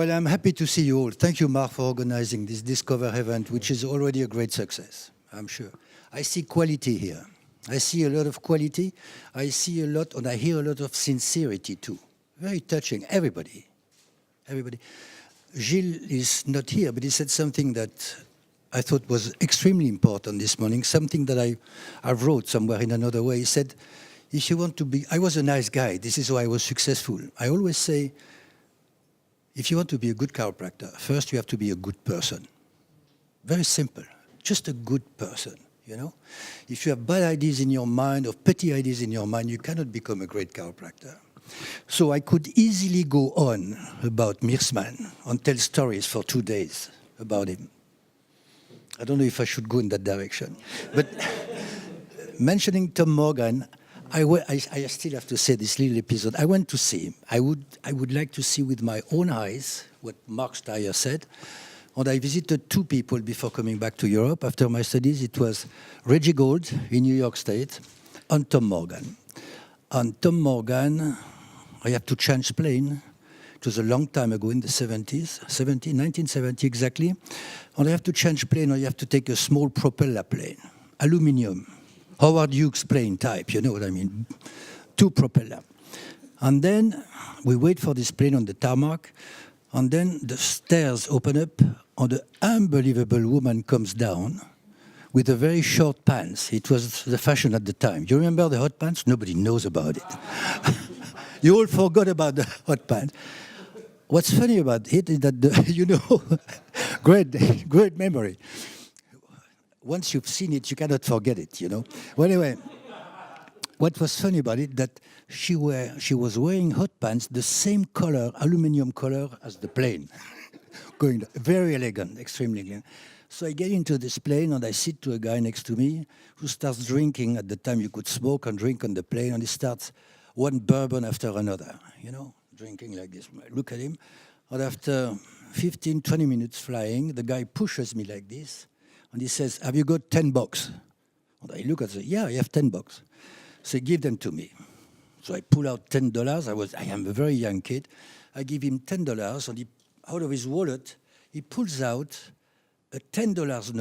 Well, I'm happy to see you all. Thank you, Mark, for organizing this Discover event, which is already a great success, I'm sure. I see quality here. I see a lot of quality. I see a lot, and I hear a lot of sincerity, too. Very touching. Everybody. Everybody. Gilles is not here, but he said something that I thought was extremely important this morning, something that I wrote somewhere in another way. He said, if you want to be, I was a nice guy. This is why I was successful. I always say, if you want to be a good chiropractor, first you have to be a good person. Very simple. Just a good person, you know? If you have bad ideas in your mind or petty ideas in your mind, you cannot become a great chiropractor. So I could easily go on about Meersman and tell stories for 2 days about him. I don't know if I should go in that direction. But mentioning Tom Morgan, I still have to say this little episode. I went to see him. I would like to see with my own eyes what Mark Steyer said. And I visited 2 people before coming back to Europe. After my studies, it was Reggie Gold in New York State and Tom Morgan. And Tom Morgan, I had to change plane. It was a long time ago in the 70s, 1970 exactly. And I have to change plane, or you have to take a small propeller plane, aluminium. Howard Hughes plane type, you know what I mean? 2 propeller. And then we wait for this plane on the tarmac, and then the stairs open up, and an unbelievable woman comes down with a very short pants. It was the fashion at the time. You remember the hot pants? Nobody knows about it. You all forgot about the hot pants. What's funny about it is that, you know, great memory. Once you've seen it, you cannot forget it, you know. Well, anyway, what was funny about it, that she was wearing hot pants, the same color, aluminum color, as the plane. Going very elegant, extremely elegant. So I get into this plane, and I sit to a guy next to me who starts drinking. At the time, you could smoke and drink on the plane, and he starts one bourbon after another, you know, drinking like this. I look at him, and after 15, 20 minutes flying, the guy pushes me like this, and he says, have you got $10? And I look at it, yeah, I have $10. So give them to me. So I pull out $10. I am a very young kid. I give him $10, and out of his wallet, he pulls out a $10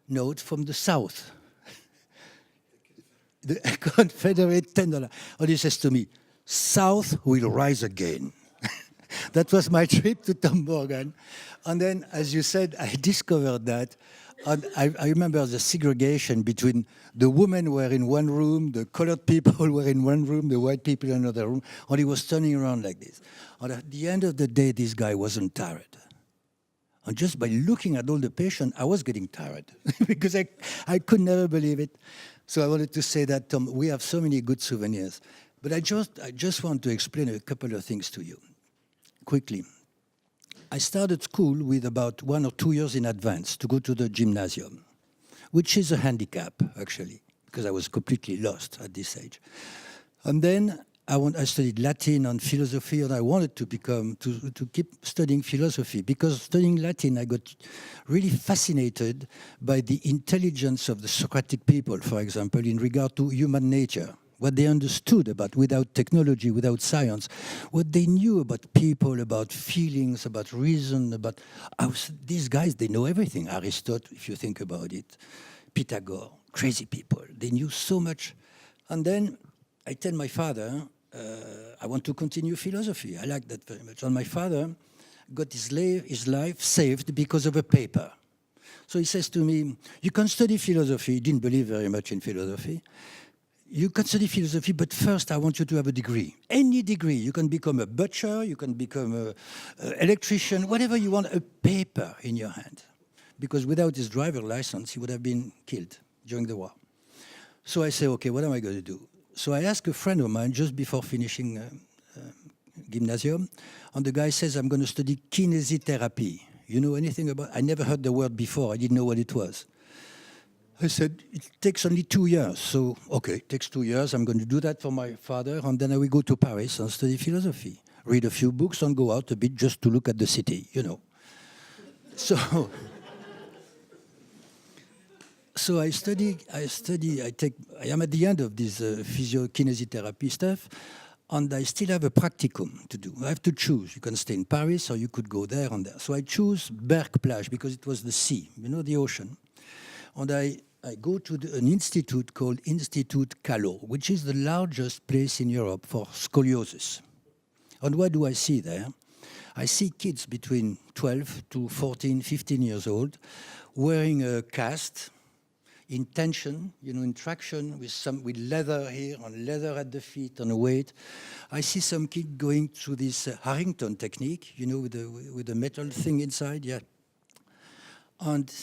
note from the South. The Confederate $10. And he says to me, South will rise again. That was my trip to Tom Morgan. And then, as you said, I discovered that. And I remember the segregation between the women were in one room, the colored people were in one room, the white people in another room, and he was turning around like this. And at the end of the day, this guy wasn't tired. And just by looking at all the patients, I was getting tired because I could never believe it. So I wanted to say that, Tom, we have so many good souvenirs. But I just want to explain a couple of things to you quickly. I started school with about 1 or 2 years in advance to go to the gymnasium, which is a handicap, actually, because I was completely lost at this age. And then I studied Latin and philosophy, and I wanted to keep studying philosophy, because studying Latin, I got really fascinated by the intelligence of the Socratic people, for example, in regard to human nature. What they understood about, without technology, without science, what they knew about people, about feelings, about reason, about these guys, they know everything. Aristotle, if you think about it, Pythagoras, crazy people. They knew so much. And then I tell my father, I want to continue philosophy. I like that very much. And my father got his life saved because of a paper. So he says to me, you can study philosophy. He didn't believe very much in philosophy. You can study philosophy, but first I want you to have a degree. Any degree. You can become a butcher, you can become an electrician, whatever you want, a paper in your hand. Because without his driver license, he would have been killed during the war. So I say, okay, what am I going to do? So I asked a friend of mine just before finishing gymnasium, and the guy says, I'm going to study kinesiotherapy. You know anything about it? I never heard the word before. I didn't know what it was. I said, it takes only 2 years. So, okay, it takes 2 years. I'm going to do that for my father, and then I will go to Paris and study philosophy. Read a few books and go out a bit just to look at the city, you know. So I study, I am at the end of this kinesiotherapy stuff, And I still have a practicum to do. I have to choose. You can stay in Paris or you could go there and there. So I choose Berck-Plage because it was the sea, the ocean. And I go to an institute called Institute Callot, which is the largest place in Europe for scoliosis. And what do I see there? I see kids between 12 to 14, 15 years old wearing a cast, in tension, in traction, with leather here and leather at the feet and weight. I see some kid going through this Harrington technique, with the metal thing inside, yeah. And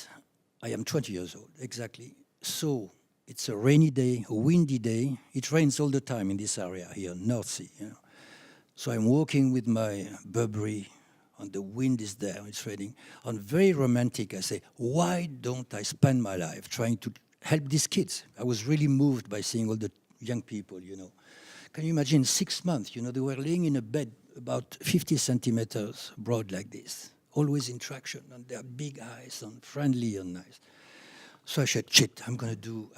I am 20 years old, exactly. So it's a rainy day, a windy day. It rains all the time in this area here, North Sea. So I'm walking with my Burberry, and the wind is there, it's raining. And very romantic, I say, why don't I spend my life trying to help these kids? I was really moved by seeing all the young people, Can you imagine 6 months, they were laying in a bed about 50 centimeters broad like this, always in traction, and they have big eyes and friendly and nice. So I said, shit, I'm gonna go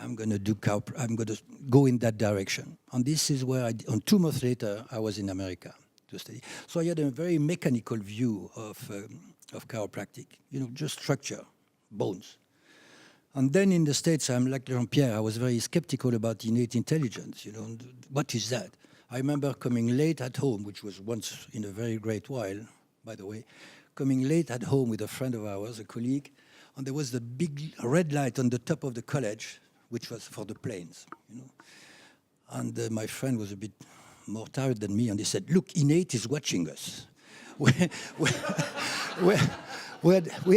in that direction. And this is where and 2 months later, I was in America to study. So I had a very mechanical view of chiropractic, just structure, bones. And then in the States, I'm like Jean-Pierre, I was very skeptical about innate intelligence, what is that? I remember coming late at home, which was once in a very great while, by the way, coming late at home with a friend of ours, a colleague, and there was the big red light on the top of the college, which was for the planes, And my friend was a bit more tired than me, and he said, look, innate is watching us. We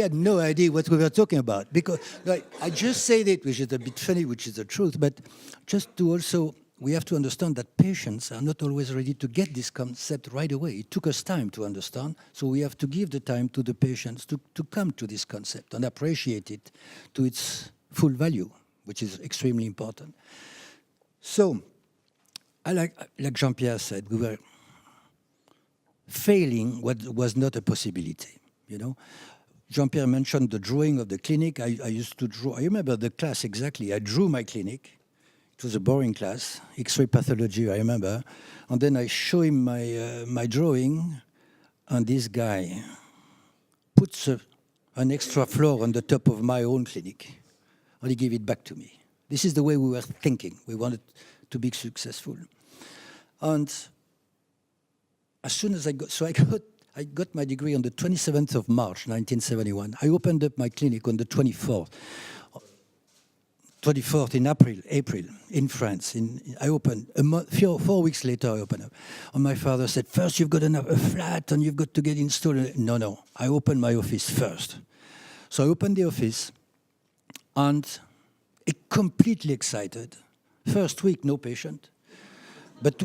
had no idea what we were talking about. Because I just said it, which is a bit funny, which is the truth, but just to also, we have to understand that patients are not always ready to get this concept right away. It took us time to understand, so we have to give the time to the patients to come to this concept and appreciate it to its full value, which is extremely important. So, like Jean-Pierre said, we were failing what was not a possibility, Jean-Pierre mentioned the drawing of the clinic. I used to draw. I remember the class exactly. I drew my clinic. It was a boring class, X-ray pathology, I remember. And then I show him my drawing, and this guy puts an extra floor on the top of my own clinic, and he gave it back to me. This is the way we were thinking. We wanted to be successful. And as soon as I got my degree on the 27th of March, 1971. I opened up my clinic on the 24th in April, in France. I opened, 4 weeks later I opened up. And my father said, first you've got a flat and you've got to get installed. No, I opened my office first. So I opened the office and completely excited. First week, no patient. But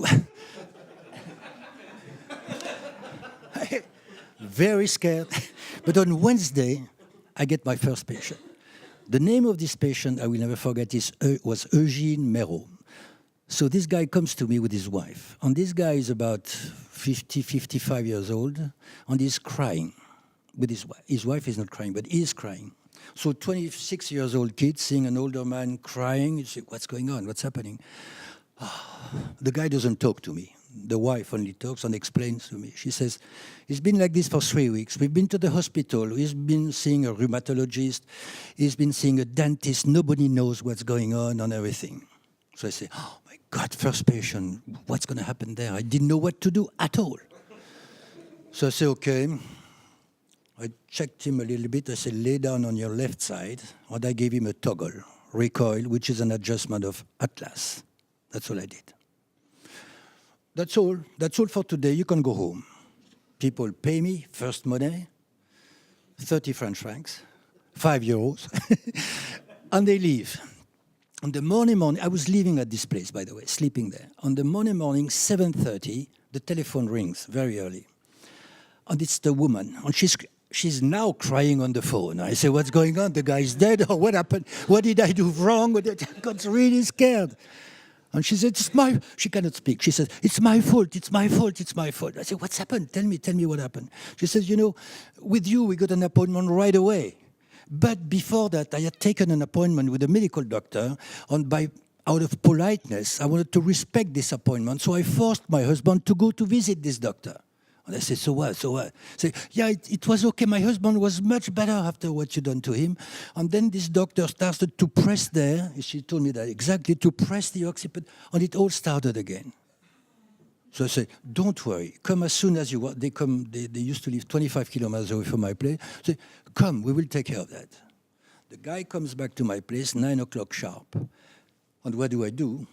very scared. But on Wednesday, I get my first patient. The name of this patient, I will never forget, was Eugene Méraud. So this guy comes to me with his wife. And this guy is about 50, 55 years old, and he's crying with his wife. His wife is not crying, but he is crying. So 26 years old kid seeing an older man crying, you say, what's going on? What's happening? The guy doesn't talk to me. The wife only talks and explains to me. She says, it's been like this for 3 weeks. We've been to the hospital. He's been seeing a rheumatologist. He's been seeing a dentist. Nobody knows what's going on and everything. So I say, oh my God, first patient, what's going to happen there? I didn't know what to do at all. So I say, okay. I checked him a little bit. I said, lay down on your left side. And I gave him a toggle, recoil, which is an adjustment of Atlas. That's all I did. That's all. That's all for today. You can go home. People pay me first money, 30 French francs, 5 euros, and they leave. On the morning, I was living at this place, by the way, sleeping there. On the morning, 7:30, the telephone rings very early. And it's the woman. And she's now crying on the phone. I say, what's going on? The guy's dead? Or what happened? What did I do wrong? I got really scared. And she said, she cannot speak. She says, it's my fault. I said, what's happened? Tell me what happened. She says, with you, we got an appointment right away. But before that, I had taken an appointment with a medical doctor, and out of politeness, I wanted to respect this appointment, so I forced my husband to go to visit this doctor. And I said, so what, so what? Say, yeah, it was okay. My husband was much better after what you done to him. And then this doctor started to press there. She told me that exactly, to press the occiput, and it all started again. So I said, don't worry, come as soon as you want. They used to live 25 kilometers away from my place. I said, come, we will take care of that. The guy comes back to my place, 9 o'clock sharp. And what do?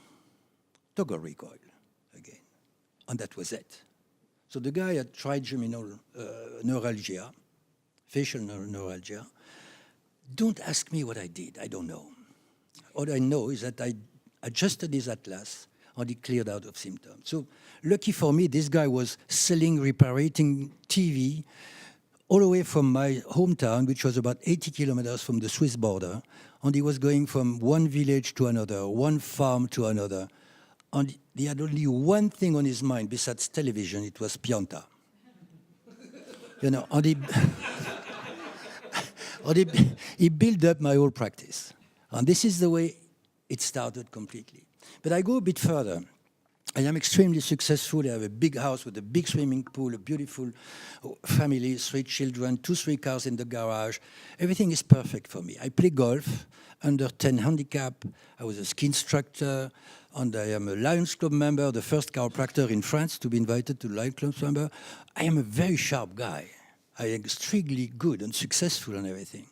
Toggle recoil again. And that was it. So the guy had trigeminal neuralgia, facial neuralgia. Don't ask me what I did, I don't know. All I know is that I adjusted his atlas and he cleared out of symptoms. So lucky for me, this guy was selling, reparating TV all the way from my hometown, which was about 80 kilometers from the Swiss border, and he was going from one village to another, one farm to another. And he had only one thing on his mind besides television, it was Pianta. You know, and he built up my whole practice. And this is the way it started completely. But I go a bit further. I am extremely successful. I have a big house with a big swimming pool, a beautiful family, 3 children, 3 cars in the garage. Everything is perfect for me. I play golf, under 10 handicap. I was a ski instructor, and I am a Lions Club member, the first chiropractor in France to be invited to Lions Club member. I am a very sharp guy. I am extremely good and successful and everything.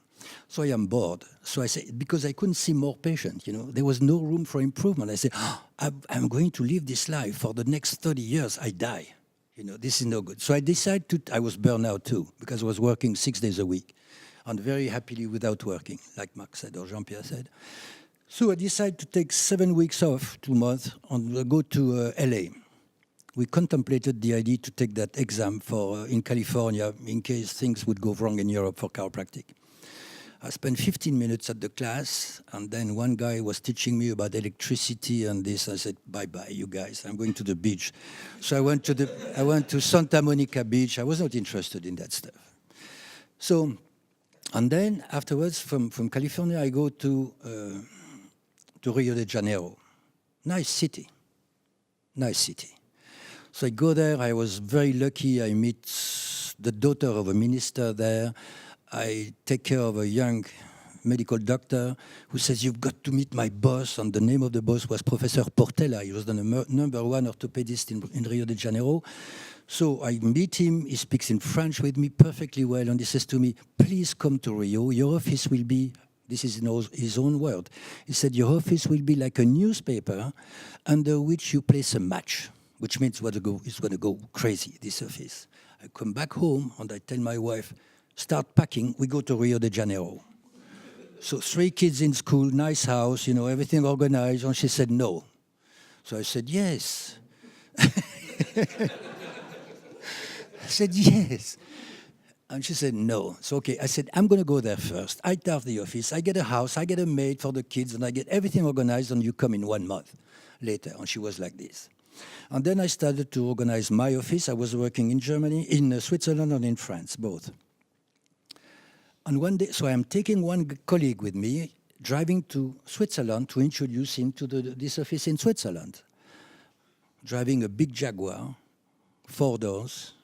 So I am bored. So I say, because I couldn't see more patients, you know, there was no room for improvement. I said, I'm going to live this life for the next 30 years. I die. You know, this is no good. So I decided I was burned out too, because I was working 6 days a week, and very happily without working, like Marc said or Jean-Pierre said. So I decided to take 7 weeks off, 2 months, and go to LA. We contemplated the idea to take that exam for in California in case things would go wrong in Europe for chiropractic. I spent 15 minutes at the class, and then one guy was teaching me about electricity and this. I said, bye-bye, you guys, I'm going to the beach. So I went to Santa Monica Beach. I was not interested in that stuff. So, and then afterwards, from California, I go to Rio de Janeiro. Nice city. So I go there. I was very lucky. I meet the daughter of a minister there. I take care of a young medical doctor who says, you've got to meet my boss. And the name of the boss was Professor Portela. He was the #1 orthopedist in Rio de Janeiro. So I meet him. He speaks in French with me perfectly well. And he says to me, please come to Rio. Your office will be, this is in his own word. He said, your office will be like a newspaper under which you place a match, which means it's going to go crazy, this office. I come back home and I tell my wife, start packing, we go to Rio de Janeiro. So 3 kids in school, nice house, you know, everything organized, and she said no. So I said, yes. I said, yes. And she said, no. So, okay, I said, I'm going to go there first. I start the office, I get a house, I get a maid for the kids, and I get everything organized, and you come in 1 month later. And she was like this. And then I started to organize my office. I was working in Germany, in Switzerland, and in France, both. And one day, so I am taking one colleague with me, driving to Switzerland to introduce him to this office in Switzerland. Driving a big Jaguar, 4 doors.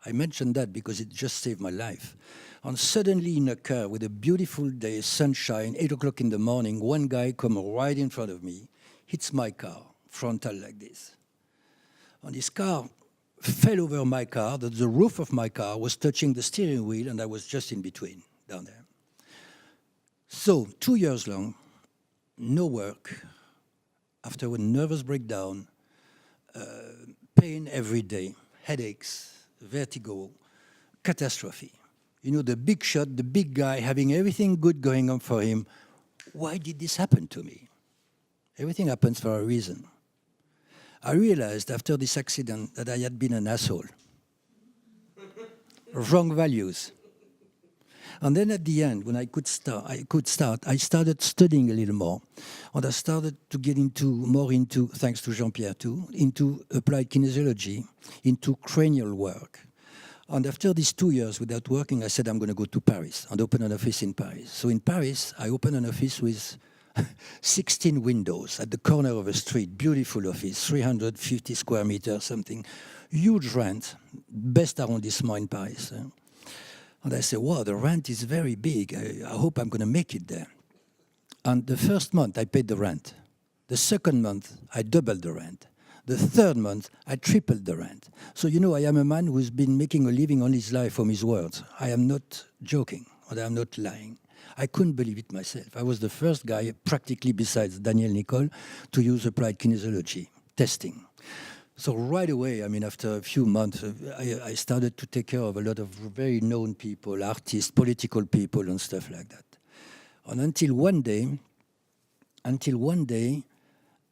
I mentioned that because it just saved my life. And suddenly in a car with a beautiful day, sunshine, 8 o'clock in the morning, one guy comes right in front of me, hits my car, frontal like this. And his car fell over my car, that the roof of my car was touching the steering wheel, and I was just in between. Down there. So 2 years long, no work, after a nervous breakdown, pain every day, headaches, vertigo, catastrophe. You know, the big shot, the big guy, having everything good going on for him. Why did this happen to me? Everything happens for a reason. I realized after this accident that I had been an asshole. Wrong values. And then at the end, when I started studying a little more. And I started to get more into, thanks to Jean-Pierre too, into applied kinesiology, into cranial work. And after these 2 years without working, I said, I'm going to go to Paris and open an office in Paris. So in Paris, I opened an office with 16 windows at the corner of a street, beautiful office, 350 square meters, something. Huge rent, best arrondissement in Paris. And I said, wow, the rent is very big. I hope I'm going to make it there. And the first month, I paid the rent. The second month, I doubled the rent. The third month, I tripled the rent. So, you know, I am a man who's been making a living on his life from his words. I am not joking, and I am not lying. I couldn't believe it myself. I was the first guy, practically besides Daniel Nicole, to use applied kinesiology testing. So right away, I mean, after a few months, I started to take care of a lot of very known people, artists, political people, and stuff like that. And until one day,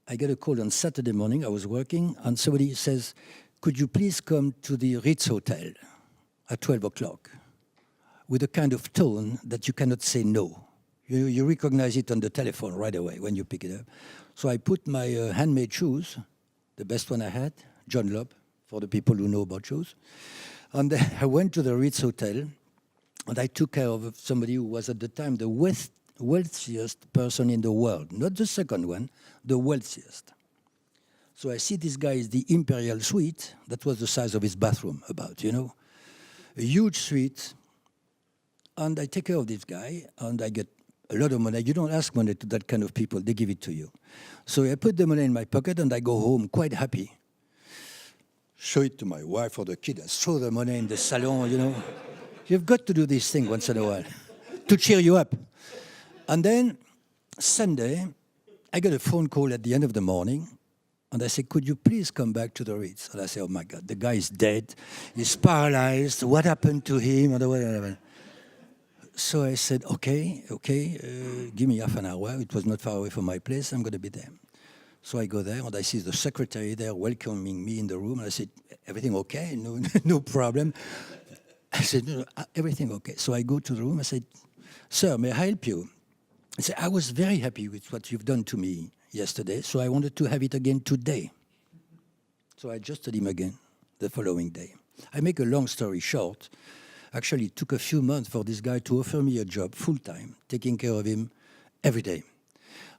I get a call on Saturday morning. I was working, and somebody says, "Could you please come to the Ritz Hotel at 12 o'clock?" With a kind of tone that you cannot say no. You recognize it on the telephone right away when you pick it up. So I put my handmade shoes, the best one I had, John Lobb, for the people who know about shoes. And I went to the Ritz Hotel, and I took care of somebody who was at the time the wealthiest person in the world. Not the second one, the wealthiest. So I see this guy is the Imperial Suite. That was the size of his bathroom, about, you know. A huge suite. And I take care of this guy, and I get a lot of money. You don't ask money to that kind of people. They give it to you. So I put the money in my pocket, and I go home quite happy. Show it to my wife or the kid. I throw the money in the salon, you know. You've got to do this thing once in a while to cheer you up. And then Sunday, I get a phone call at the end of the morning, and I say, "Could you please come back to the Ritz?" And I say, "Oh my God, the guy is dead. He's paralyzed. What happened to him?" So I said, okay, give me half an hour. It was not far away from my place. I'm going to be there. So I go there, and I see the secretary there welcoming me in the room. And I said, "Everything okay? No, no problem." I said, "No, everything okay." So I go to the room. I said, "Sir, may I help you?" I said, "I was very happy with what you've done to me yesterday, so I wanted to have it again today." So I adjusted him again the following day. I make a long story short. Actually, it took a few months for this guy to offer me a job full-time, taking care of him every day.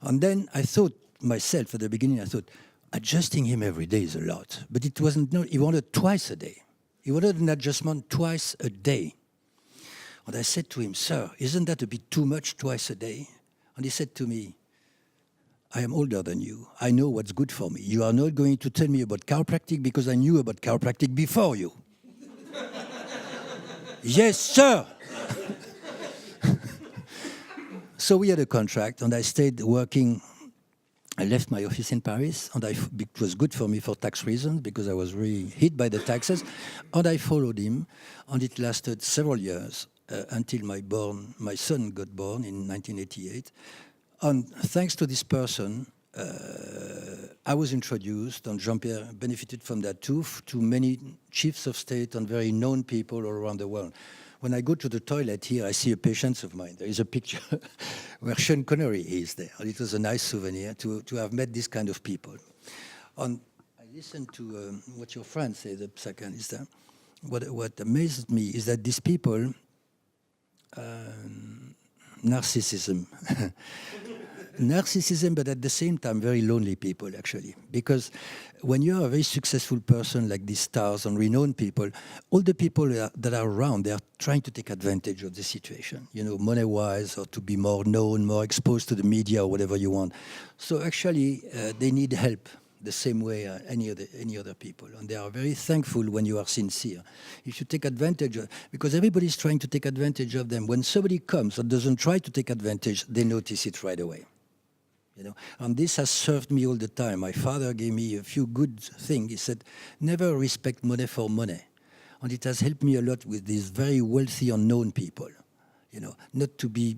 And then I thought myself, at the beginning, I thought, adjusting him every day is a lot. But it wasn't, no, he wanted twice a day. He wanted an adjustment twice a day. And I said to him, "Sir, isn't that a bit too much twice a day?" And he said to me, "I am older than you. I know what's good for me. You are not going to tell me about chiropractic because I knew about chiropractic before you." Yes, sir. So we had a contract, and I stayed working. I left my office in Paris, and it was good for me for tax reasons because I was really hit by the taxes. And I followed him, and it lasted several years until my son got born in 1988. And thanks to this person, I was introduced, and Jean-Pierre benefited from that too, to many chiefs of state and very known people all around the world. When I go to the toilet here, I see a patient of mine. There is a picture where Sean Connery is there. And it was a nice souvenir to have met this kind of people. And I listened to what your friend said a second. Is that what amazed me is that these people, narcissism. Narcissism, but at the same time, very lonely people, actually. Because when you're a very successful person like these stars and renowned people, all the people that are around, they are trying to take advantage of the situation, you know, money-wise, or to be more known, more exposed to the media, or whatever you want. So actually, they need help the same way any other people. And they are very thankful when you are sincere. If you take advantage of, because everybody's trying to take advantage of them. When somebody comes and doesn't try to take advantage, they notice it right away. You know, and this has served me all the time. My father gave me a few good things. He said, "Never respect money for money." And it has helped me a lot with these very wealthy and known people. You know, not to be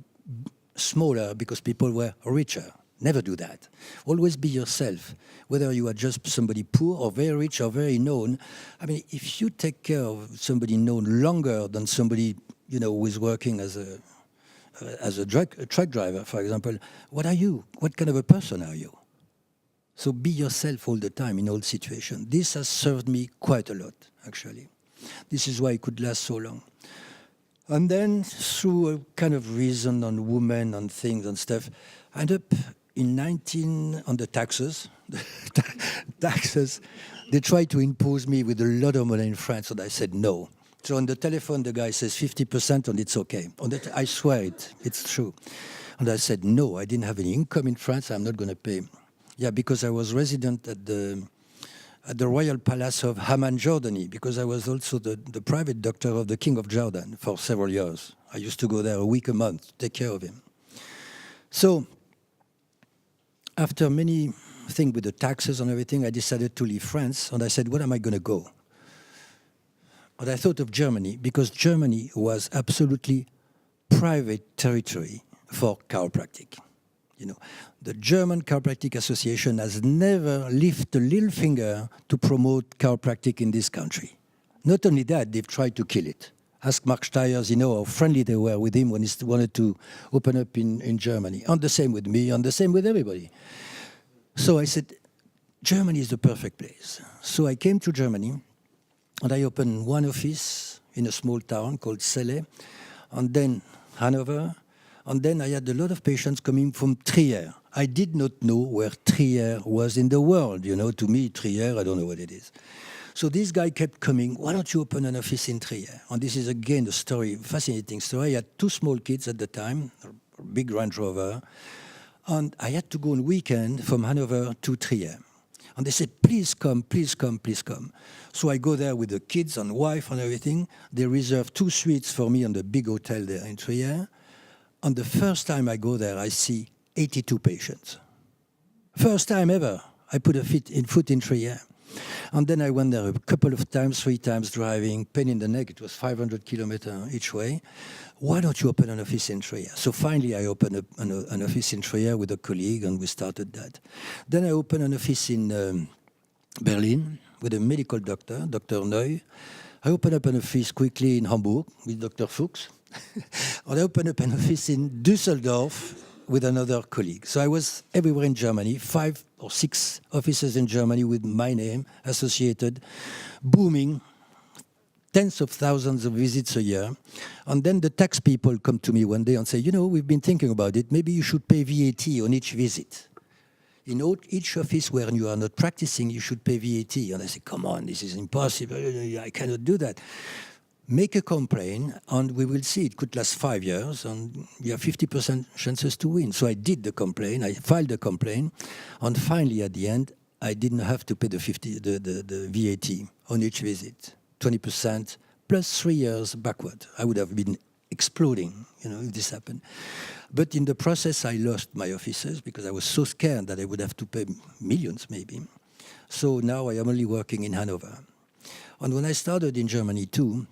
smaller because people were richer. Never do that. Always be yourself, whether you are just somebody poor or very rich or very known. I mean, if you take care of somebody known longer than somebody, you know, who is working as a truck driver, for example, what are you? What kind of a person are you? So be yourself all the time in all situations. This has served me quite a lot, actually. This is why it could last so long. And then through a kind of reason on women, on things and stuff, I ended up in 19 on the taxes. Taxes, they tried to impose me with a lot of money in France, and I said no. So on the telephone, the guy says 50% and it's okay. I swear it's true. And I said, no, I didn't have any income in France, I'm not going to pay. Yeah, because I was resident at the Royal Palace of Amman, Jordani, because I was also the private doctor of the King of Jordan for several years. I used to go there a week a month to take care of him. So after many things with the taxes and everything, I decided to leave France, and I said, where am I going to go? And I thought of Germany, because Germany was absolutely private territory for chiropractic. You know, the German Chiropractic Association has never lifted a little finger to promote chiropractic in this country. Not only that, they've tried to kill it. Ask Mark Steyers, you know, how friendly they were with him when he wanted to open up in Germany. And the same with me, and the same with everybody. So I said, Germany is the perfect place. So I came to Germany, and I opened one office in a small town called Celle, and then Hanover, and then I had a lot of patients coming from Trier. I did not know where Trier was in the world. You know, to me, Trier, I don't know what it is. So this guy kept coming, why don't you open an office in Trier? And this is, again, a story, fascinating story. I had two small kids at the time, a big Range Rover, and I had to go on weekend from Hanover to Trier. And they said, please come, please come, please come. So I go there with the kids and wife and everything. They reserve 2 suites for me on the big hotel there in Trier. And the first time I go there, I see 82 patients. First time ever I put a foot in Trier. And then I went there a couple of times, 3 times driving, pain in the neck. It was 500 kilometers each way. Why don't you open an office in Trier? So finally I opened an office in Trier with a colleague, and we started that. Then I opened an office in Berlin with a medical doctor, Dr. Neu. I opened up an office quickly in Hamburg with Dr. Fuchs. And I opened up an office in Düsseldorf with another colleague. So I was everywhere in Germany, 5 or 6 offices in Germany with my name associated, booming, tens of thousands of visits a year. And then the tax people come to me one day and say, you know, we've been thinking about it, maybe you should pay VAT on each visit. In each office where you are not practicing, you should pay VAT. And I say, come on, this is impossible, I cannot do that. Make a complaint, and we will see. It could last 5 years, and you have 50% chances to win. So I did the complaint. I filed the complaint, and finally, at the end, I didn't have to pay the VAT on each visit, 20% plus 3 years backward. I would have been exploding, you know, if this happened. But in the process, I lost my offices because I was so scared that I would have to pay millions, maybe. So now I am only working in Hanover. And when I started in Germany too,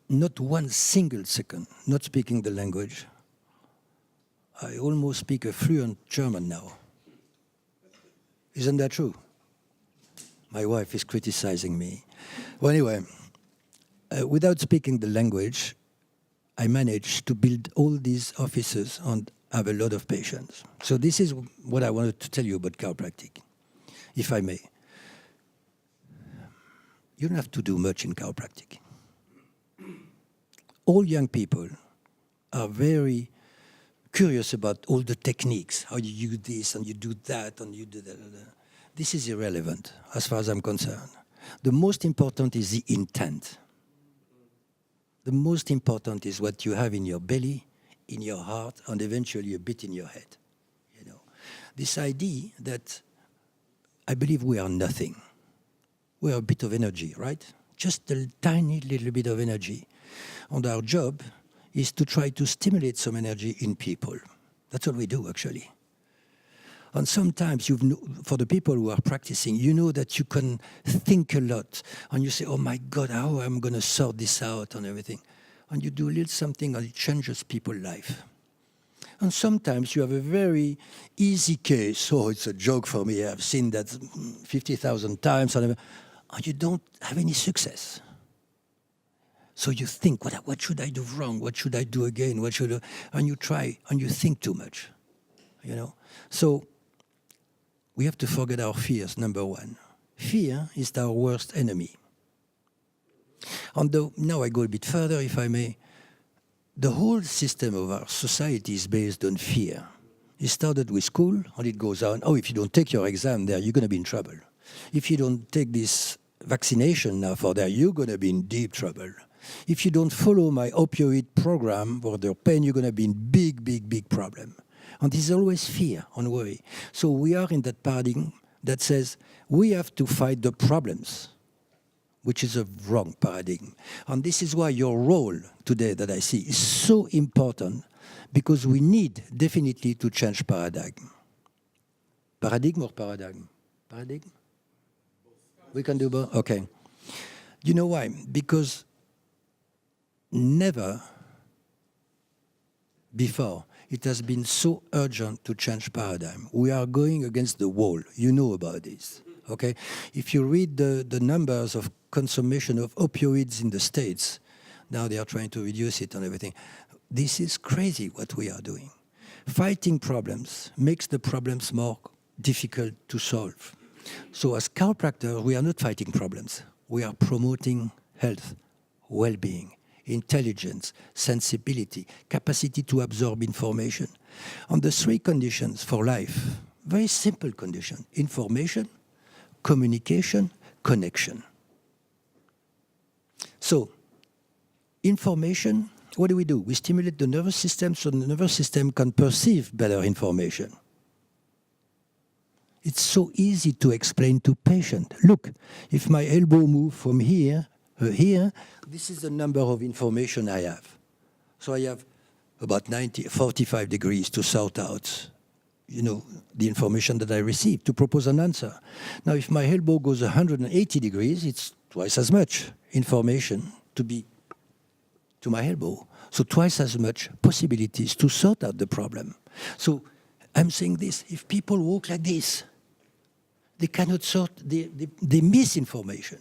not one single second, not speaking the language. I almost speak a fluent German now. Isn't that true? My wife is criticizing me. Well, anyway, without speaking the language, I managed to build all these offices and have a lot of patients. So this is what I wanted to tell you about chiropractic, if I may. You don't have to do much in chiropractic. All young people are very curious about all the techniques, how you do this and you do that and you do that. This is irrelevant as far as I'm concerned. The most important is the intent. The most important is what you have in your belly, in your heart, and eventually a bit in your head. You know, this idea that I believe we are nothing. We are a bit of energy, right? Just a tiny little bit of energy. And our job is to try to stimulate some energy in people. That's what we do, actually. And sometimes, for the people who are practicing, you know that you can think a lot. And you say, oh my God, how am I going to sort this out and everything? And you do a little something and it changes people's life. And sometimes you have a very easy case. Oh, it's a joke for me. I've seen that 50,000 times. And you don't have any success. So you think, what should I do wrong? What should I do again? What should I? And you try, and you think too much, you know. So we have to forget our fears, number one. Fear is our worst enemy. Now I go a bit further, if I may. The whole system of our society is based on fear. It started with school, and it goes on. Oh, if you don't take your exam there, you're going to be in trouble. If you don't take this vaccination now for there, you're going to be in deep trouble. If you don't follow my opioid program for their pain, you're going to be in big, big, big problem. And there's always fear and worry. So we are in that paradigm that says we have to fight the problems, which is a wrong paradigm. And this is why your role today that I see is so important, because we need definitely to change paradigm. Paradigm or paradigm? Paradigm? We can do both? Okay. You know why? Because never before it has been so urgent to change paradigm. We are going against the wall. You know about this. Okay? If you read the numbers of consumption of opioids in the States, now they are trying to reduce it and everything. This is crazy what we are doing. Fighting problems makes the problems more difficult to solve. So as chiropractors, we are not fighting problems. We are promoting health, well-being, intelligence, sensibility, capacity to absorb information. On the three conditions for life, very simple condition: information, communication, connection. So, information, what do? We stimulate the nervous system so the nervous system can perceive better information. It's so easy to explain to patient. Look, if my elbow moves from here, here, this is the number of information I have. So I have about 45 degrees to sort out, the information that I receive, to propose an answer. Now, if my elbow goes 180 degrees, it's twice as much information to my elbow. So twice as much possibilities to sort out the problem. So I'm saying this, if people walk like this, they cannot they miss information.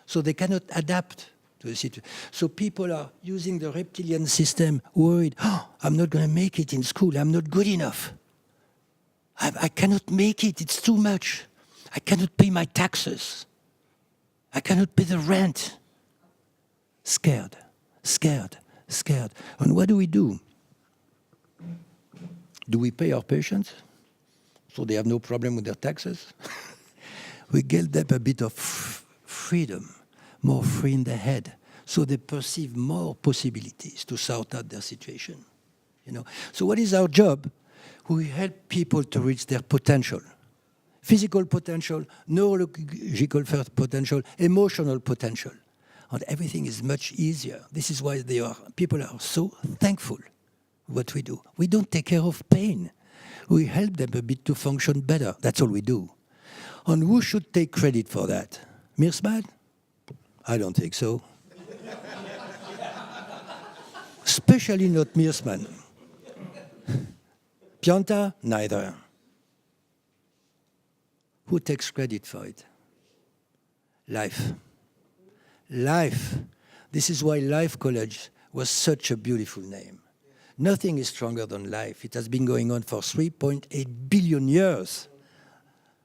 So they cannot adapt to the situation. So people are using the reptilian system, worried, I'm not going to make it in school, I'm not good enough. I cannot make it, it's too much. I cannot pay my taxes. I cannot pay the rent. Scared, scared, scared. And what do? Do we pay our patients so they have no problem with their taxes? We give them a bit of freedom, more free in the head, so they perceive more possibilities to sort out their situation. So what is our job? We help people to reach their potential. Physical potential, neurological potential, emotional potential. And everything is much easier. This is why people are so thankful what we do. We don't take care of pain. We help them a bit to function better. That's all we do. And who should take credit for that? Meersman? I don't think so. Especially not Meersman. Pianta? Neither. Who takes credit for it? Life. Life. This is why Life College was such a beautiful name. Nothing is stronger than life. It has been going on for 3.8 billion years.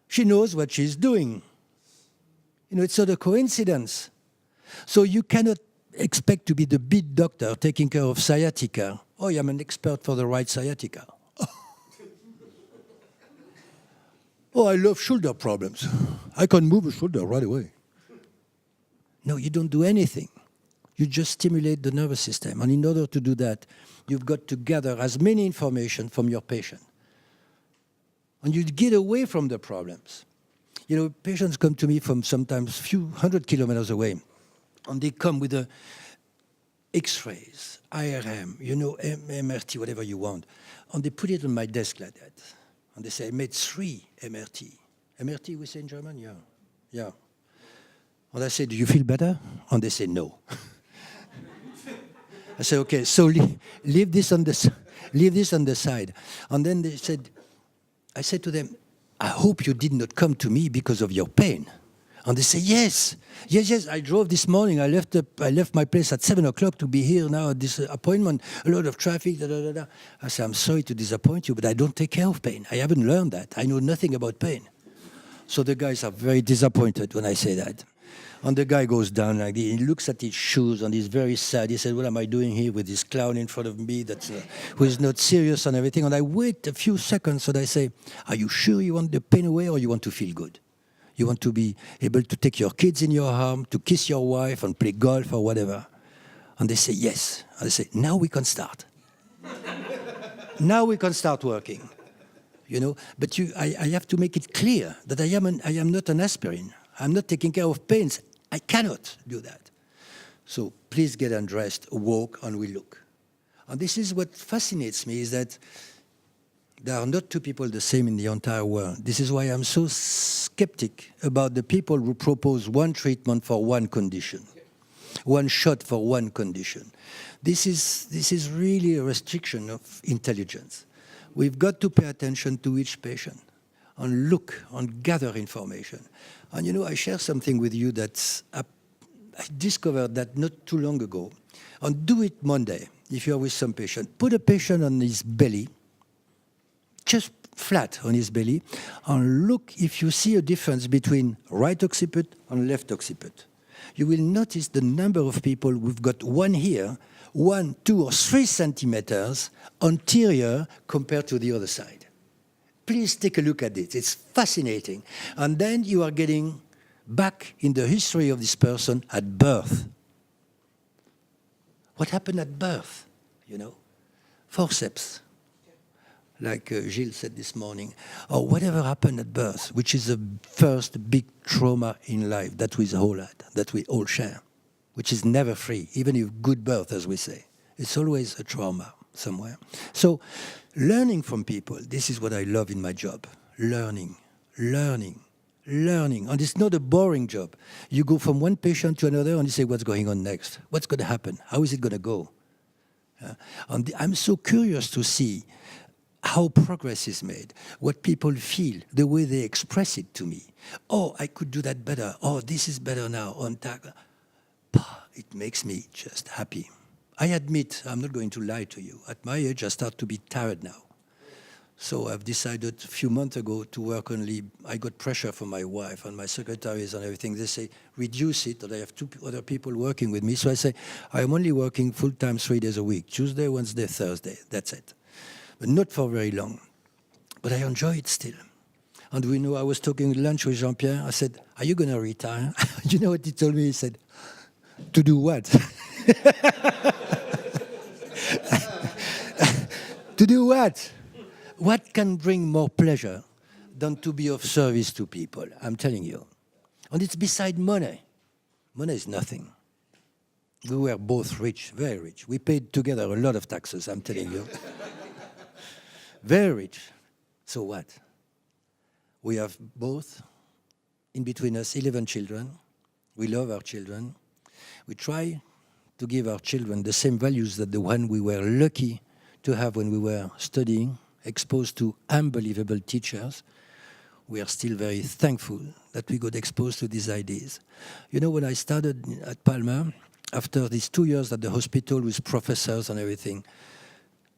She knows what she's doing. It's not a coincidence. So you cannot expect to be the big doctor taking care of sciatica. Oh, I'm an expert for the right sciatica. Oh, I love shoulder problems. I can move a shoulder right away. No, you don't do anything. You just stimulate the nervous system. And in order to do that, you've got to gather as many information from your patient. And you get away from the problems. Patients come to me from sometimes few hundred kilometers away, and they come with the X-rays, IRM, MRT, whatever you want. And they put it on my desk like that. And they say, I made 3 MRT. MRT, we say in German? Yeah. Yeah. And I say, do you feel better? And they say, no. I say, okay, so leave this on the side. And then I said to them, I hope you did not come to me because of your pain. And they say, yes. I drove this morning. I left my place at 7 o'clock to be here now at this appointment. A lot of traffic, I say, I'm sorry to disappoint you, but I don't take care of pain. I haven't learned that. I know nothing about pain. So the guys are very disappointed when I say that. And the guy goes down like this. He looks at his shoes and he's very sad. He said, what am I doing here with this clown in front of me who is not serious and everything? And I wait a few seconds and I say, are you sure you want the pain away or you want to feel good? You want to be able to take your kids in your arm, to kiss your wife and play golf or whatever? And they say, yes. And I say, now we can start. Now we can start working. You know, but I have to make it clear that I am not an aspirin. I'm not taking care of pains. I cannot do that. So please get undressed, walk, and we look. And this is what fascinates me, is that there are not two people the same in the entire world. This is why I'm so skeptic about the people who propose one treatment for one condition, one shot for one condition. This is really a restriction of intelligence. We've got to pay attention to each patient and look and gather information. And you know, I share something with you that I discovered that not too long ago. And do it Monday if you're with some patient. Put a patient on his belly, just flat on his belly, and look if you see a difference between right occiput and left occiput. You will notice the number of people who've got one here, 1, 2, or 3 centimeters anterior compared to the other side. Please take a look at it. It's fascinating. And then you are getting back in the history of this person at birth. What happened at birth, you know? Forceps, like Gilles said this morning, or whatever happened at birth, which is the first big trauma in life that we all had, that we all share, which is never free, even if good birth, as we say. It's always a trauma somewhere. So learning from people, this is what I love in my job. Learning. And it's not a boring job. You go from one patient to another and you say, what's going on next? What's going to happen? How is it going to go? And I'm so curious to see how progress is made, what people feel, the way they express it to me. Oh, I could do that better. Oh, this is better now. It makes me just happy. I admit, I'm not going to lie to you. At my age, I start to be tired now. So I've decided a few months ago to work only. I got pressure from my wife and my secretaries and everything. They say, reduce it, and I have 2 other people working with me. So I say, I'm only working full-time 3 days a week, Tuesday, Wednesday, Thursday. That's it. But not for very long. But I enjoy it still. And we know, I was talking lunch with Jean-Pierre. I said, are you going to retire? You know what he told me? He said, to do what? To do what? What can bring more pleasure than to be of service to people? I'm telling you. And it's beside money. Money is nothing. We were both rich, very rich. We paid together a lot of taxes, I'm telling you. Very rich. So what? We have both, in between us, 11 children. We love our children. We try to give our children the same values that the one we were lucky to have when we were studying, exposed to unbelievable teachers. We are still very thankful that we got exposed to these ideas. You know, when I started at Palma, after these 2 years at the hospital with professors and everything,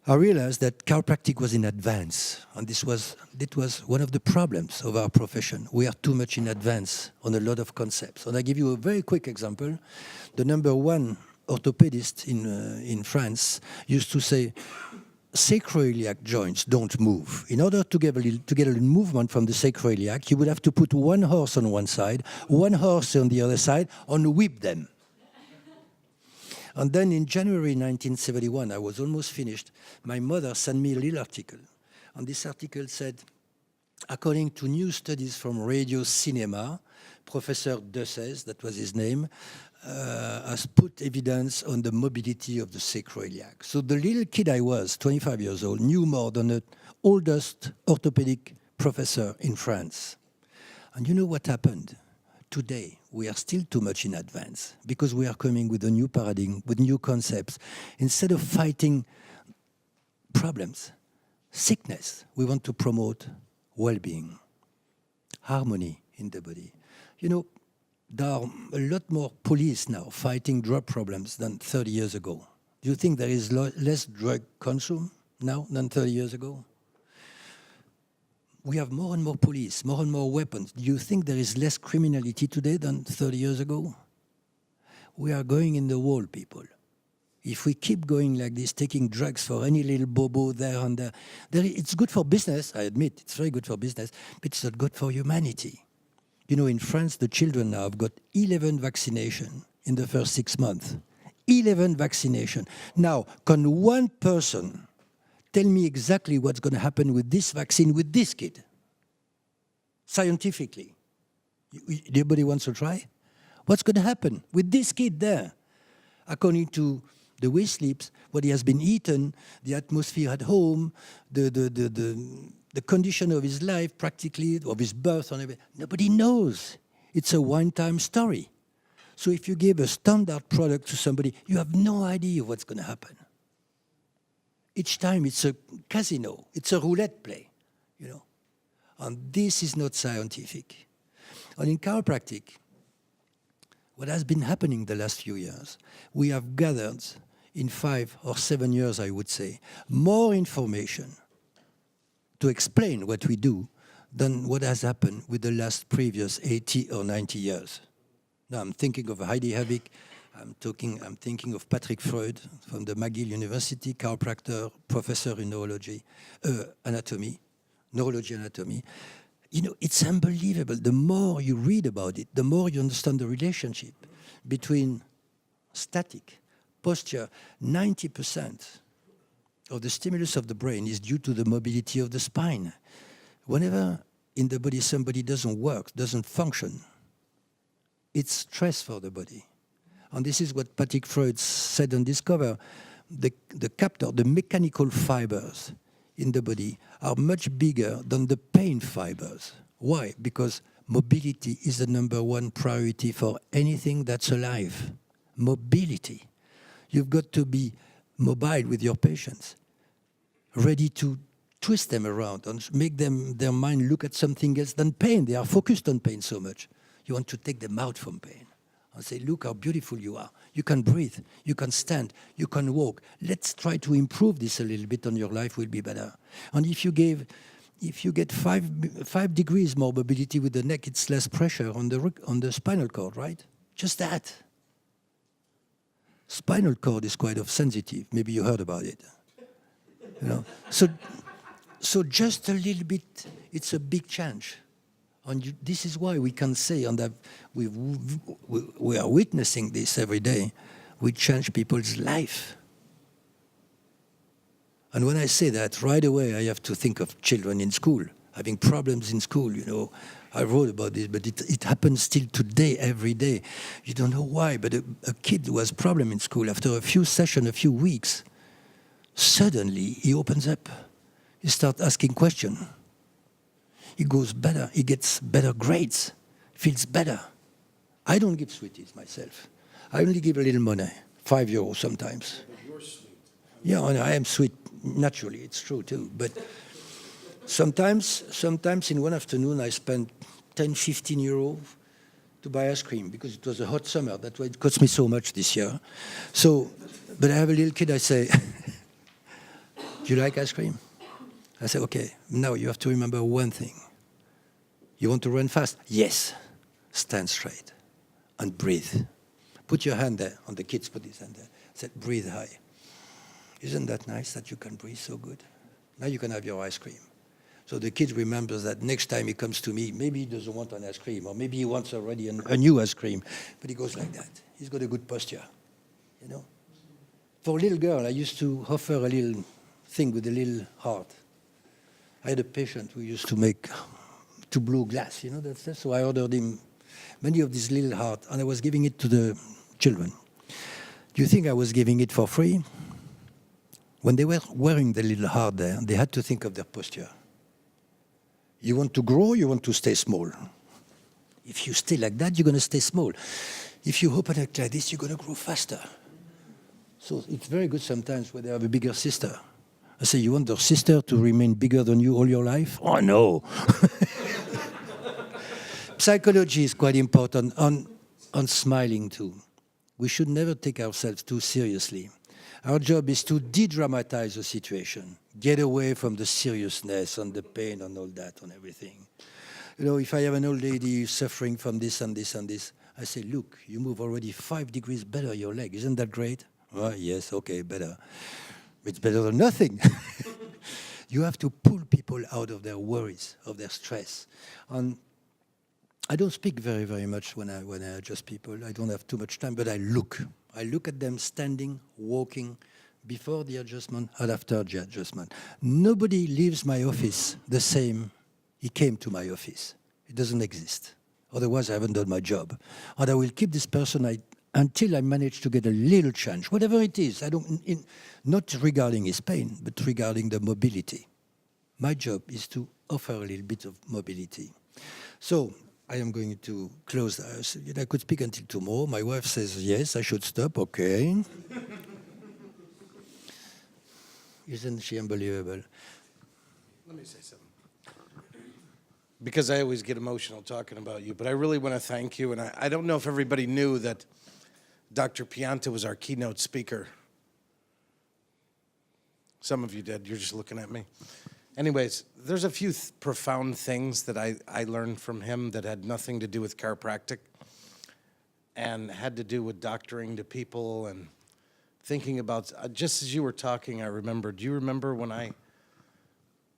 I realized that chiropractic was in advance. And it was one of the problems of our profession. We are too much in advance on a lot of concepts. And I give you a very quick example. The number 1 orthopedist in France used to say, sacroiliac joints don't move. In order to get a little movement from the sacroiliac, you would have to put 1 horse on one side, 1 horse on the other side, and whip them. And then in January 1971, I was almost finished, my mother sent me a little article. And this article said, according to new studies from Radio Cinema, Professor Dessès, that was his name, has put evidence on the mobility of the sacroiliac. So the little kid I was, 25 years old, knew more than the oldest orthopedic professor in France. And you know what happened? Today, we are still too much in advance because we are coming with a new paradigm, with new concepts. Instead of fighting problems, sickness, we want to promote well-being, harmony in the body. You know, there are a lot more police now fighting drug problems than 30 years ago. Do you think there is less drug consumption now than 30 years ago? We have more and more police, more and more weapons. Do you think there is less criminality today than 30 years ago? We are going in the wall, people. If we keep going like this, taking drugs for any little bobo there and there, it's good for business, I admit, it's very good for business, but it's not good for humanity. You know, in France, the children now have got 11 vaccinations in the first 6 months. 11 vaccinations. Now, can one person tell me exactly what's going to happen with this vaccine, with this kid? Scientifically. Anybody wants to try? What's going to happen with this kid there? According to the way he sleeps, what he has been eaten, the atmosphere at home, the condition of his life, practically, of his birth, and everything. Nobody knows. It's a one-time story. So if you give a standard product to somebody, you have no idea what's going to happen. Each time it's a casino, it's a roulette play, you know. And this is not scientific. And in chiropractic, what has been happening the last few years, we have gathered in 5 or 7 years, I would say, more information to explain what we do than what has happened with the last previous 80 or 90 years. Now I'm thinking of Heidi Habig, I'm thinking of Patrick Freud from the McGill University, chiropractor, professor in neurology, neurology anatomy. You know, it's unbelievable. The more you read about it, the more you understand the relationship between static, posture. 90% of the stimulus of the brain is due to the mobility of the spine. Whenever in the body somebody doesn't work, doesn't function, it's stress for the body. And this is what Patrick Freud said and discovered. The captor, the mechanical fibers in the body are much bigger than the pain fibers. Why? Because mobility is the #1 priority for anything that's alive. Mobility. You've got to be mobile with your patients, ready to twist them around and make their mind look at something else than pain. They are focused on pain so much. You want to take them out from pain and say, look how beautiful you are. You can breathe, you can stand, you can walk. Let's try to improve this a little bit and your life will be better. And if you get 5 degrees more mobility with the neck, it's less pressure on the spinal cord, right? Just that. Spinal cord is quite sensitive. Maybe you heard about it. You know? So just a little bit, it's a big change. And this is why we can say, and that we are witnessing this every day, we change people's life. And when I say that, right away I have to think of children in school, having problems in school, you know. I wrote about this, but it happens still today, every day. You don't know why, but a kid who has problem in school, after a few sessions, a few weeks, suddenly he opens up. He starts asking questions. He goes better, he gets better grades, feels better. I don't give sweeties myself. I only give a little money, €5 sometimes. But you're sweet. Yeah, I am sweet naturally, it's true too. But sometimes in one afternoon I spend 10, 15 euros to buy ice cream because it was a hot summer. That's why it cost me so much this year. So, but I have a little kid, I say, do you like ice cream? I say, okay, now you have to remember one thing. You want to run fast? Yes. Stand straight and breathe. Put your hand there, and the kids put his hand there. Said, breathe high. Isn't that nice that you can breathe so good? Now you can have your ice cream. So the kid remembers that next time he comes to me, maybe he doesn't want an ice cream, or maybe he wants already a new ice cream, but he goes like that. He's got a good posture, you know. For a little girl, I used to offer a little thing with a little heart. I had a patient who used to blow glass, you know that stuff? So I ordered him many of these little hearts, and I was giving it to the children. Do you think I was giving it for free? When they were wearing the little heart there, they had to think of their posture. You want to grow, you want to stay small. If you stay like that, you're going to stay small. If you open it like this, you're going to grow faster. So it's very good sometimes when they have a bigger sister. I say, you want your sister to remain bigger than you all your life? Oh, no. Psychology is quite important on smiling too. We should never take ourselves too seriously. Our job is to de-dramatize the situation, Get away from the seriousness and the pain and all that and everything. You know, if I have an old lady suffering from this and this and this, I say, look, you move already 5 degrees better your leg. Isn't that great? Oh, yes, okay, better. It's better than nothing. You have to pull people out of their worries, of their stress. And I don't speak very, very much when I adjust people. I don't have too much time, but I look. I look at them standing, walking, before the adjustment and after the adjustment. Nobody leaves my office the same he came to my office. It doesn't exist. Otherwise, I haven't done my job. And I will keep this person until I manage to get a little change, whatever it is. Not regarding his pain, but regarding the mobility. My job is to offer a little bit of mobility. So I am going to close. I could speak until tomorrow. My wife says, yes, I should stop. Okay. Isn't she unbelievable? Let me say something. Because I always get emotional talking about you, but I really want to thank you. And I don't know if everybody knew that Dr. Pianta was our keynote speaker. Some of you did. You're just looking at me. Anyways, there's a few profound things that I learned from him that had nothing to do with chiropractic and had to do with doctoring to people and thinking about, just as you were talking, I remembered. Do you remember when I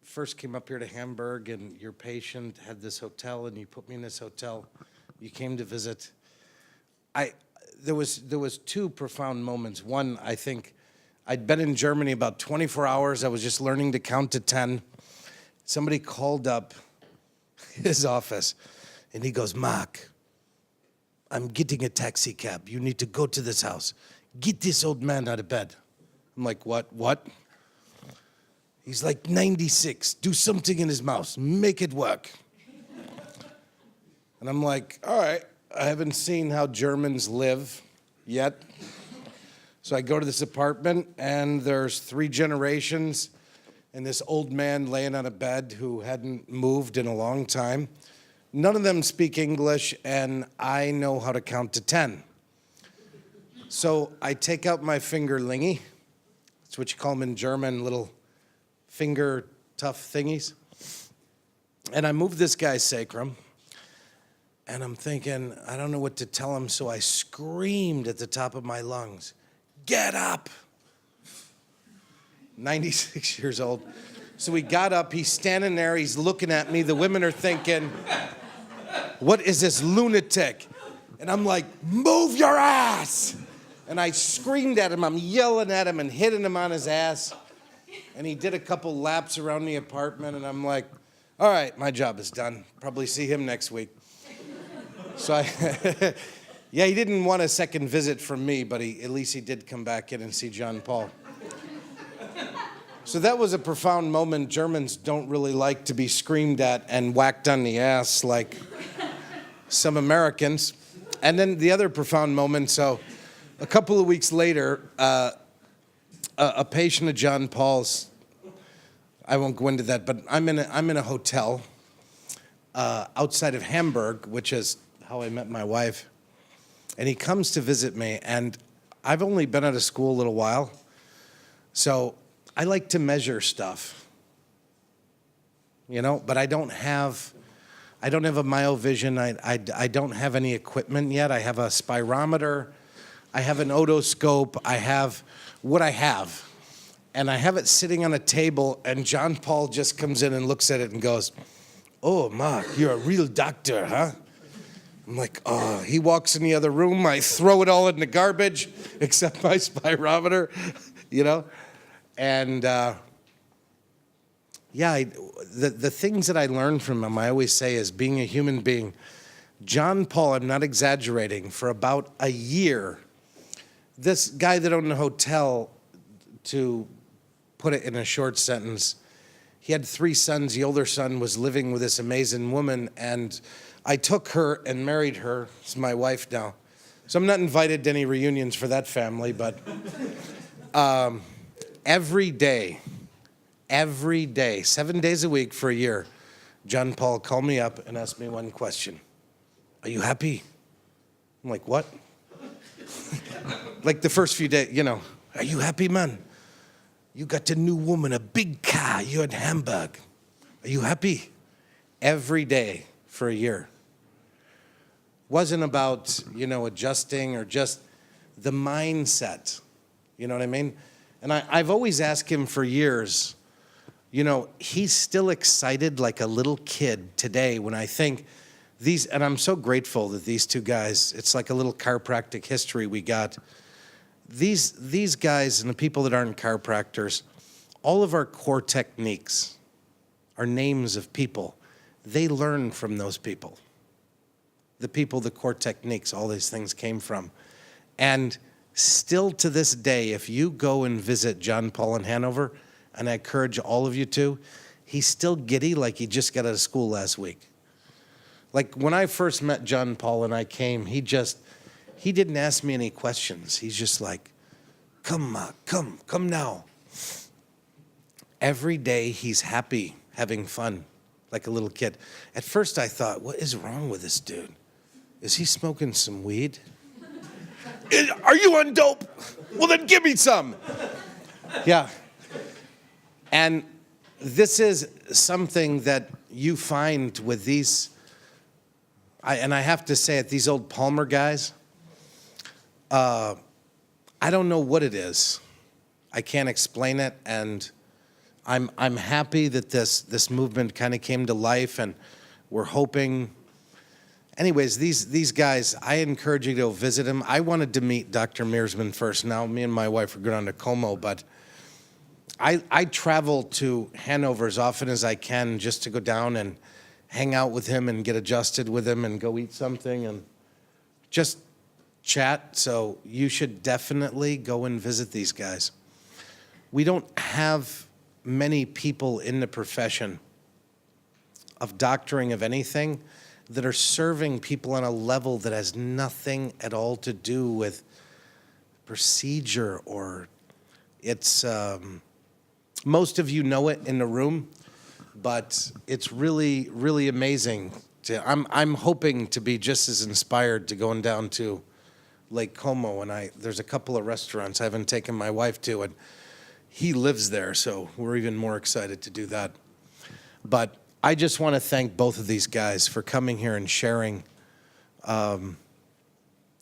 first came up here to Hamburg and your patient had this hotel and you put me in this hotel? You came to visit. There was two profound moments. One, I think I'd been in Germany about 24 hours. I was just learning to count to 10. Somebody called up his office and he goes, Mark, I'm getting a taxi cab. You need to go to this house. Get this old man out of bed. I'm like, what? He's like 96. Do something in his mouth. Make it work. And I'm like, all right. I haven't seen how Germans live yet. So I go to this apartment, and there's 3 generations, and this old man laying on a bed who hadn't moved in a long time. None of them speak English, and I know how to count to 10. So I take out my fingerlingy. That's what you call them in German, little finger tough thingies. And I move this guy's sacrum. And I'm thinking, I don't know what to tell him, so I screamed at the top of my lungs, get up! 96 years old. So he got up, he's standing there, he's looking at me. The women are thinking, what is this lunatic? And I'm like, move your ass! And I screamed at him, I'm yelling at him and hitting him on his ass. And he did a couple laps around the apartment, and I'm like, all right, my job is done. Probably see him next week. So yeah, he didn't want a second visit from me, but at least he did come back in and see John Paul. So that was a profound moment. Germans don't really like to be screamed at and whacked on the ass like some Americans. And then the other profound moment, so a couple of weeks later, a patient of John Paul's, I won't go into that, but I'm in a hotel outside of Hamburg, which is how I met my wife. And he comes to visit me, and I've only been out of school a little while, so I like to measure stuff, but I don't have a myovision. I don't have any equipment yet. I have a spirometer. I have an otoscope. I have what I have. And I have it sitting on a table, and John Paul just comes in and looks at it and goes, oh, Mark, you're a real doctor, huh? I'm like, oh. He walks in the other room. I throw it all in the garbage except my spirometer, And, the things that I learned from him, I always say, is being a human being. John Paul, I'm not exaggerating, for about a year, this guy that owned a hotel, to put it in a short sentence, he had 3 sons. The older son was living with this amazing woman, and I took her and married her. It's my wife now. So I'm not invited to any reunions for that family, but every day, 7 days a week for a year, John Paul called me up and asked me one question. Are you happy? I'm like, what? Like the first few days, are you happy, man? You got a new woman, a big car, you're in Hamburg. Are you happy? Every day for a year. Wasn't about, adjusting or just the mindset. You know what I mean? And I've always asked him for years, he's still excited like a little kid today when I think these, and I'm so grateful that these two guys, it's like a little chiropractic history we got. These guys and the people that aren't chiropractors, all of our core techniques are names of people. They learn from those people. The core techniques, all these things came from. And still to this day, if you go and visit John Paul in Hanover, and I encourage all of you to, he's still giddy like he just got out of school last week. Like when I first met John Paul and I came, he didn't ask me any questions. He's just like, come now. Every day he's happy, having fun, like a little kid. At first I thought, what is wrong with this dude? Is he smoking some weed? Are you on dope? Well, then give me some. Yeah. And this is something that you find with these, and I have to say it, these old Palmer guys, I don't know what it is. I can't explain it, and I'm happy that this movement kind of came to life, and we're hoping. Anyways, these guys, I encourage you to go visit them. I wanted to meet Dr. Mearsman first. Now me and my wife are going on to Como, but I travel to Hanover as often as I can just to go down and hang out with him and get adjusted with him and go eat something and just chat. So you should definitely go and visit these guys. We don't have many people in the profession of doctoring of anything that are serving people on a level that has nothing at all to do with procedure or it's, most of you know it in the room, but it's really, really amazing. I'm hoping to be just as inspired to going down to Lake Como, and there's a couple of restaurants I haven't taken my wife to, and he lives there, so we're even more excited to do that. But I just want to thank both of these guys for coming here and sharing.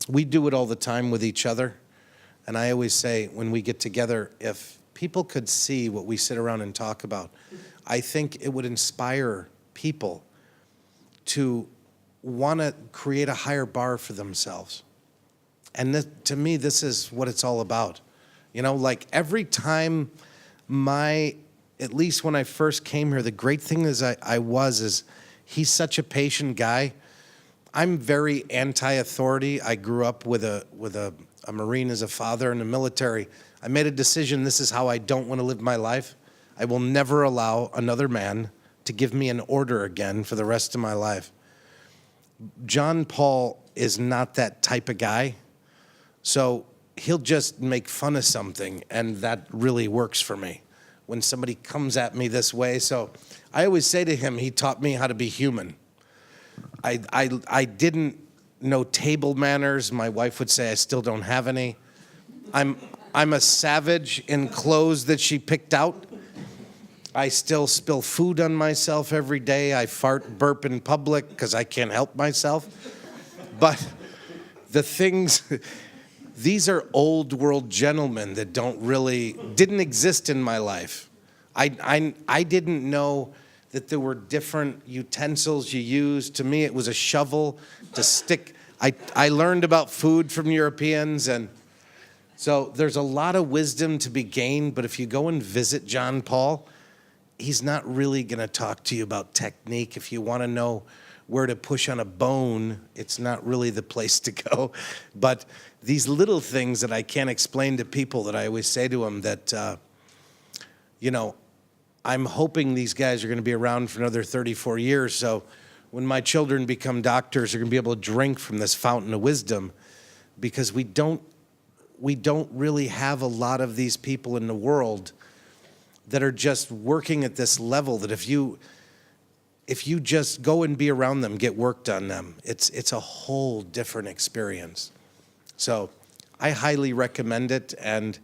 We do it all the time with each other, and I always say when we get together, if people could see what we sit around and talk about, I think it would inspire people to want to create a higher bar for themselves. And to me, this is what it's all about. Like every time at least when I first came here, the great thing is he's such a patient guy. I'm very anti-authority. I grew up with a Marine as a father in the military. I made a decision, this is how I don't want to live my life. I will never allow another man to give me an order again for the rest of my life. John Paul is not that type of guy. So he'll just make fun of something, and that really works for me when somebody comes at me this way. So I always say to him, he taught me how to be human. I didn't know table manners. My wife would say I still don't have any. I'm a savage in clothes that she picked out. I still spill food on myself every day. I fart, burp in public because I can't help myself. But the things, these are old world gentlemen that didn't exist in my life. I didn't know that there were different utensils you used. To me, it was a shovel to stick. I learned about food from Europeans, and so there's a lot of wisdom to be gained, but if you go and visit John Paul, he's not really going to talk to you about technique. If you want to know where to push on a bone, it's not really the place to go. But these little things that I can't explain to people that I always say to them that, I'm hoping these guys are going to be around for another 34 years. So when my children become doctors, they're going to be able to drink from this fountain of wisdom, because we don't really have a lot of these people in the world that are just working at this level, that if you just go and be around them, get worked on them, it's a whole different experience. So I highly recommend it, and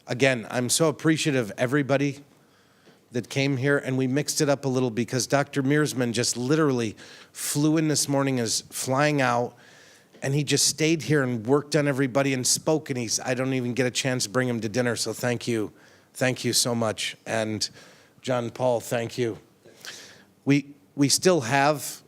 again, I'm so appreciative of everybody that came here, and we mixed it up a little because Dr. Mearsman just literally flew in this morning as flying out, and he just stayed here and worked on everybody and spoke, and I don't even get a chance to bring him to dinner, so thank you. Thank you so much. And John Paul, thank you. We still have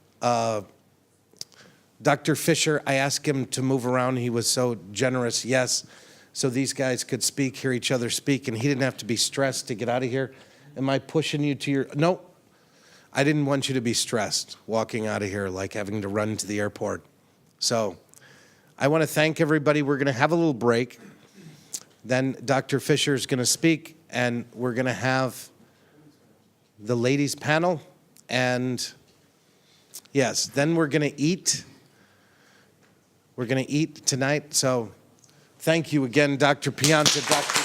Dr. Fisher. I asked him to move around. He was so generous, yes, so these guys could speak, hear each other speak, and he didn't have to be stressed to get out of here. Am I pushing you to your, no, I didn't want you to be stressed walking out of here like having to run to the airport. So I want to thank everybody. We're going to have a little break. Then Dr. Fisher is going to speak, and we're going to have the ladies panel. And yes, then we're going to eat. We're going to eat tonight. So thank you again, Dr. Pianta, Dr.